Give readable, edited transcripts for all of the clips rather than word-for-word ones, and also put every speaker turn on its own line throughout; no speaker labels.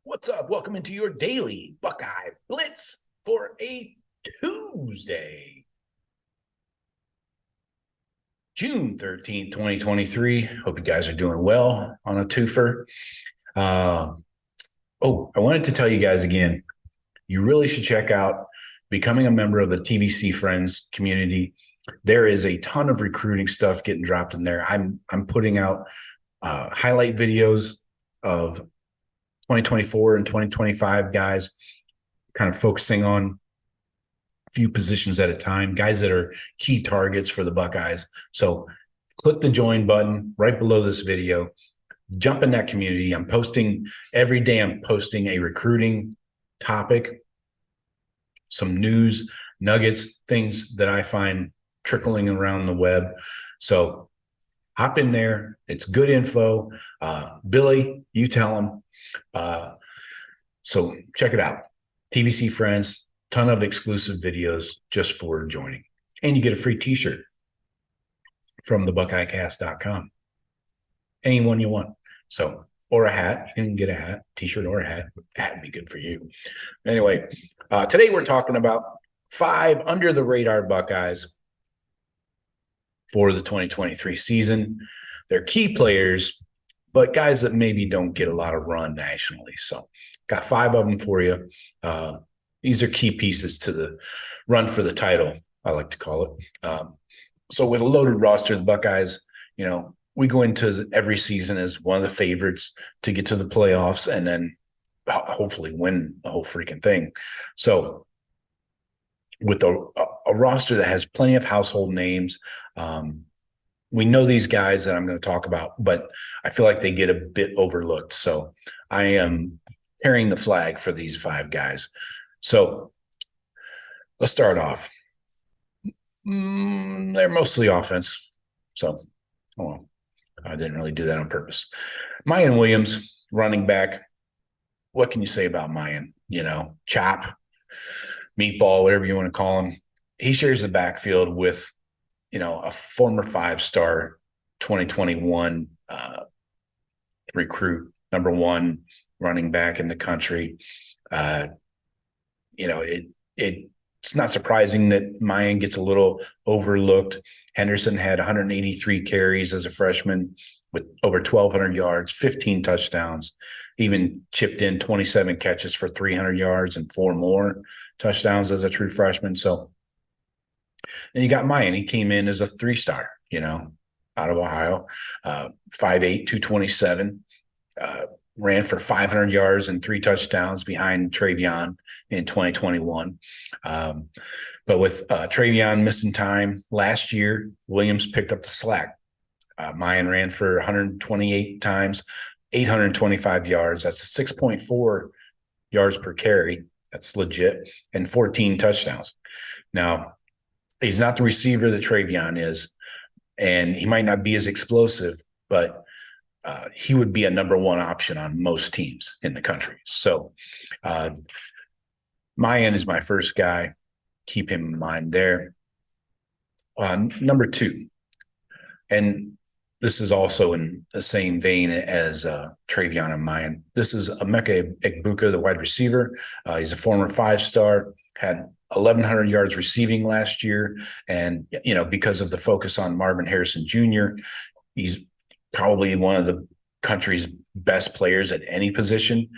What's up? Welcome into your daily Buckeye Blitz for a Tuesday, June 13th, 2023. Hope you guys are doing well on a twofer. I wanted to tell you guys again, you really should check out becoming a member of the TBC Friends community. There is a ton of recruiting stuff getting dropped in there. I'm putting out highlight videos of 2024 and 2025 guys, kind of focusing on a few positions at a time, guys that are key targets for the Buckeyes. So click the join button right below this video. Jump in that community. I'm posting every day. I'm posting a recruiting topic, some news, nuggets, things that I find trickling around the web. So hop in there. It's good info. Billy, you tell them. So check it out. TBC Friends, ton of exclusive videos just for joining. And you get a free t-shirt from the buckeyecast.com. Any one you want. So, or a hat. You can get a hat, t-shirt or a hat. Hat would be good for you. Anyway, today we're talking about 5 under the radar Buckeyes for the 2023 season. They're key players, but guys that maybe don't get a lot of run nationally. So got 5 of them for you. These are key pieces to the run for the title, I like to call it. So with a loaded roster, the Buckeyes, we go into every season as one of the favorites to get to the playoffs and then hopefully win the whole freaking thing. So with a roster that has plenty of household names, we know these guys that I'm going to talk about, but I feel like they get a bit overlooked. So I am carrying the flag for these 5 guys. So let's start off. They're mostly offense. So, I didn't really do that on purpose. Mayan Williams, running back. What can you say about Mayan? Chop, meatball, whatever you want to call him. He shares the backfield with a former 5-star 2021 recruit, number 1 running back in the country. It's not surprising that Mayan gets a little overlooked. Henderson had 183 carries as a freshman with over 1,200 yards, 15 touchdowns, even chipped in 27 catches for 300 yards and 4 more touchdowns as a true freshman. So, and you got Mayan. He came in as a 3-star, out of Ohio, 5'8", 227, ran for 500 yards and 3 touchdowns behind Travion in 2021. But with Travion missing time last year, Williams picked up the slack. Mayan ran for 128 times, 825 yards. That's a 6.4 yards per carry. That's legit. And 14 touchdowns. Now, he's not the receiver that Travion is, and he might not be as explosive, but he would be a number 1 option on most teams in the country. So Mayan is my first guy. Keep him in mind there. Number 2, and this is also in the same vein as Travion and Mayan. This is Emeka Egbuka, the wide receiver. He's a former 5-star, had 1,100 yards receiving last year. And, because of the focus on Marvin Harrison Jr., he's probably one of the country's best players at any position.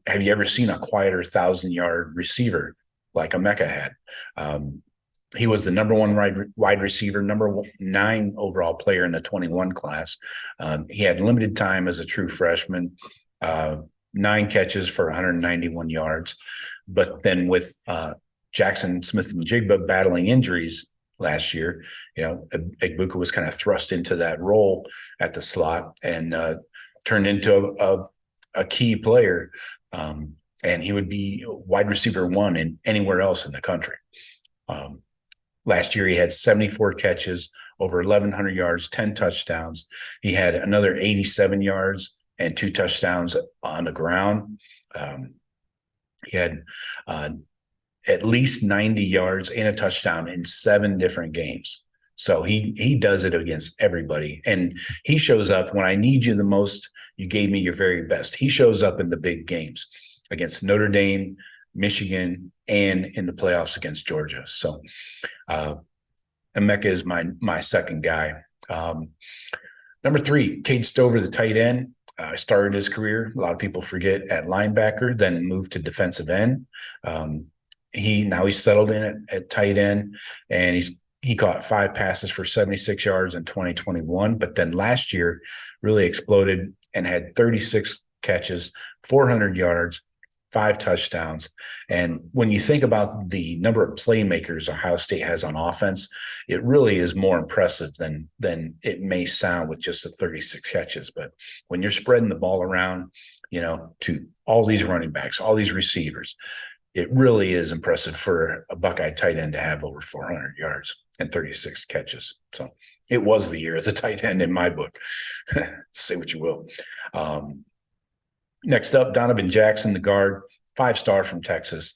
Have you ever seen a quieter 1,000-yard receiver like Emeka had? He was the number 1 wide receiver, number 9 overall player in the 21 class. He had limited time as a true freshman, 9 catches for 191 yards. But then with Jackson Smith-Njigba battling injuries last year, Egbuka was kind of thrust into that role at the slot and turned into a key player. And he would be wide receiver 1 in anywhere else in the country. Last year, he had 74 catches, over 1,100 yards, 10 touchdowns. He had another 87 yards and 2 touchdowns on the ground. He had at least 90 yards and a touchdown in 7 different games. So he does it against everybody. And he shows up when I need you the most. You gave me your very best. He shows up in the big games against Notre Dame, Michigan, and in the playoffs against Georgia. So Emeka is my second guy. Number 3, Cade Stover, the tight end. Started his career, a lot of people forget, at linebacker, then moved to defensive end. He's settled in at tight end, and he caught 5 passes for 76 yards in 2021, but then last year really exploded and had 36 catches, 400 yards, 5 touchdowns. And when you think about the number of playmakers Ohio State has on offense, it really is more impressive than it may sound with just the 36 catches. But when you're spreading the ball around, to all these running backs, all these receivers, it really is impressive for a Buckeye tight end to have over 400 yards and 36 catches. So it was the year of the tight end in my book. Say what you will. Next up, Donovan Jackson, the guard, 5-star from Texas,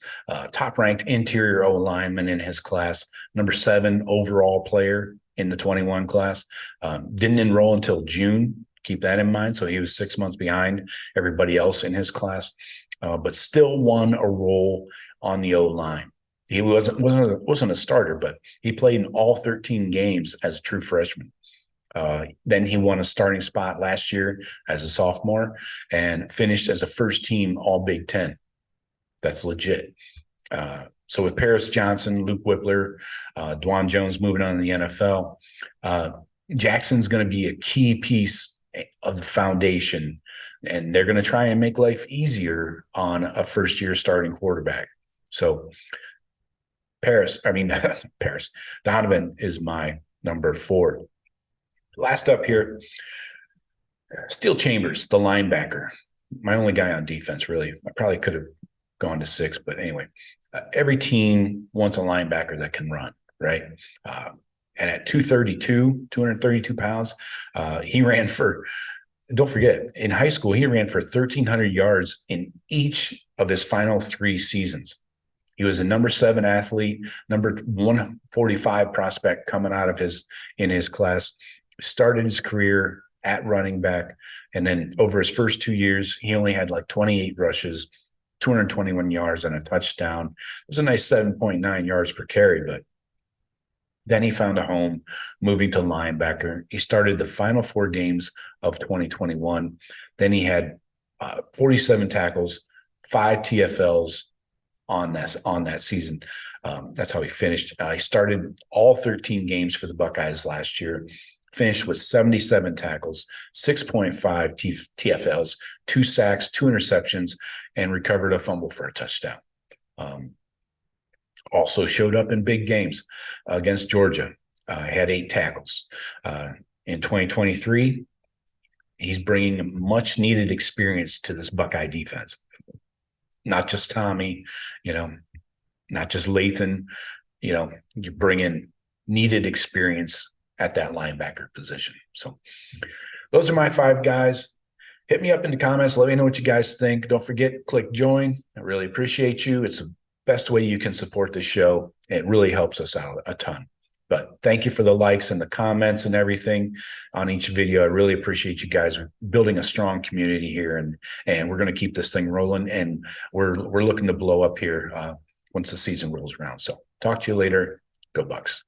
top-ranked interior O-lineman in his class, number 7 overall player in the 21 class. Didn't enroll until June. Keep that in mind. So he was 6 months behind everybody else in his class, but still won a role on the O-line. He wasn't a starter, but he played in all 13 games as a true freshman. Then he won a starting spot last year as a sophomore and finished as a first-team All Big Ten. That's legit. So with Paris Johnson, Luke Whippler, Dwan Jones moving on to the NFL, Jackson's going to be a key piece of the foundation, and they're going to try and make life easier on a first-year starting quarterback. So Donovan is my number 4. Last up here, Steel Chambers, the linebacker, my only guy on defense, really. I probably could have gone to 6, but anyway, every team wants a linebacker that can run, right? And at 232 pounds, he ran for, don't forget, in high school, he ran for 1,300 yards in each of his final 3 seasons. He was a number 7 athlete, number 145 prospect coming out of in his class. Started his career at running back, and then over his first 2 years, he only had like 28 rushes, 221 yards, and a touchdown. It was a nice 7.9 yards per carry, but then he found a home, moving to linebacker. He started the final 4 games of 2021. Then he had 47 tackles, 5 TFLs on that season. That's how he finished. He started all 13 games for the Buckeyes last year. Finished with 77 tackles, 6.5 TFLs, 2 sacks, 2 interceptions, and recovered a fumble for a touchdown. Also showed up in big games against Georgia. Had 8 tackles. In 2023, he's bringing much needed experience to this Buckeye defense. Not just Tommy, not just Lathan. You bring in needed experience at that linebacker position. So those are my 5 guys. Hit me up in the comments. Let me know what you guys think. Don't forget, click join. I really appreciate you. It's the best way you can support the show. It really helps us out a ton. But thank you for the likes and the comments and everything on each video. I really appreciate you guys. We're building a strong community here, and we're going to keep this thing rolling. And we're looking to blow up here once the season rolls around. So talk to you later. Go Bucks.